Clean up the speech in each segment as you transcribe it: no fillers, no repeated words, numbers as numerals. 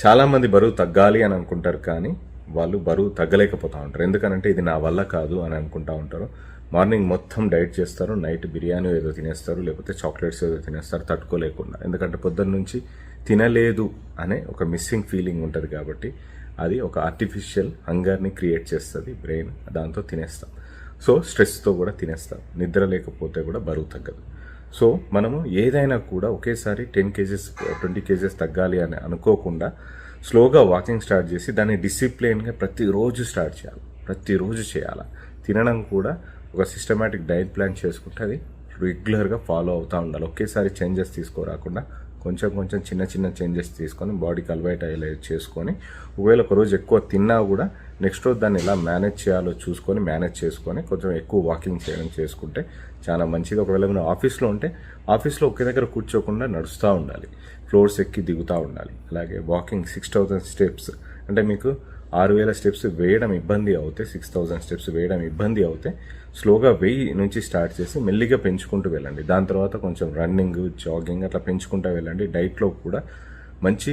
చాలామంది బరువు తగ్గాలి అని అనుకుంటారు, కానీ వాళ్ళు బరువు తగ్గలేకపోతూ ఉంటారు. ఎందుకనంటే ఇది నా వల్ల కాదు అని అనుకుంటూ ఉంటారు. మార్నింగ్ మొత్తం డైట్ చేస్తారు, నైట్ బిర్యానీ ఏదో తినేస్తారు, లేకపోతే చాక్లెట్స్ ఏదో తినేస్తారు తట్టుకోలేకుండా. ఎందుకంటే పొద్దున్న నుంచి తినలేదు అనే ఒక మిస్సింగ్ ఫీలింగ్ ఉంటుంది. కాబట్టి అది ఒక ఆర్టిఫిషియల్ హంగర్ని క్రియేట్ చేస్తుంది బ్రెయిన్, దాంతో తినేస్తాం. సో స్ట్రెస్తో కూడా తినేస్తాం. నిద్ర లేకపోతే కూడా బరువు తగ్గదు. సో మనము ఏదైనా కూడా ఒకేసారి 10 kgs 20 kgs తగ్గాలి అని అనుకోకుండా స్లోగా వాకింగ్ స్టార్ట్ చేసి దాన్ని డిసిప్లిన్గా ప్రతిరోజు స్టార్ట్ చేయాలి, ప్రతిరోజు చేయాలి. తినడం కూడా ఒక సిస్టమేటిక్ డైట్ ప్లాన్ చేసుకుంటే అది రెగ్యులర్గా ఫాలో అవుతూ ఉండాలి. ఒకేసారి చేంజెస్ తీసుకోరాకుండా కొంచెం కొంచెం చిన్న చిన్న చేంజెస్ తీసుకొని బాడీకి అలవాటు అయ్యేలా చేసుకొని, ఒకవేళ ఒక రోజు ఎక్కువ తిన్నా కూడా నెక్స్ట్ రోజు దాన్ని ఎలా మేనేజ్ చేయాలో చూసుకొని మేనేజ్ చేసుకొని కొంచెం ఎక్కువ వాకింగ్ చేయడం చేసుకుంటే చాలా మంచిది. ఒకవేళ మీరు ఆఫీస్లో ఉంటే ఆఫీస్లో ఒకే దగ్గర కూర్చోకుండా నడుస్తూ ఉండాలి, ఫ్లోర్స్ ఎక్కి దిగుతూ ఉండాలి. అలాగే వాకింగ్ 6000 స్టెప్స్ అంటే మీకు 6000 స్టెప్స్ వేయడం ఇబ్బంది అవుతే, 6000 స్టెప్స్ వేయడం ఇబ్బంది అవుతే స్లోగా 1000 నుంచి స్టార్ట్ చేసి మెల్లిగా పెంచుకుంటూ వెళ్ళండి. దాని తర్వాత కొంచెం రన్నింగ్, జాగింగ్ అట్లా పెంచుకుంటూ వెళ్ళండి. డైట్లో కూడా మంచి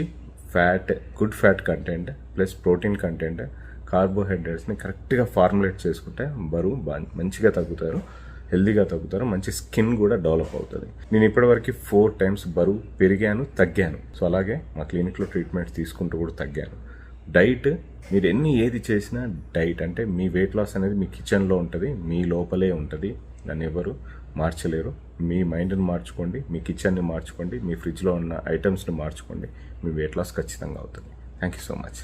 fat, good fat content plus protein content, కార్బోహైడ్రేట్స్ని కరెక్ట్గా ఫార్ములేట్ చేసుకుంటే బరువు మంచిగా తగ్గుతారు, హెల్దీగా తగ్గుతారు, మంచి స్కిన్ కూడా డెవలప్ అవుతుంది. నేను ఇప్పటివరకు 4 times బరువు పెరిగాను, తగ్గాను. సో అలాగే మా క్లినిక్లో ట్రీట్మెంట్స్ తీసుకుంటూ కూడా తగ్గాను. డైట్ మీరు ఏది చేసినా డైట్ అంటే మీ వెయిట్ లాస్ అనేది మీ కిచెన్లో ఉంటుంది, మీ లోపలే ఉంటుంది, దాన్ని ఎవరు మార్చలేరు. మీ మైండ్ని మార్చుకోండి, మీ కిచెన్ని మార్చుకోండి, మీ ఫ్రిడ్జ్లో ఉన్న ఐటమ్స్ని మార్చుకోండి, మీ వెయిట్ లాస్ ఖచ్చితంగా అవుతుంది. Thank you so much.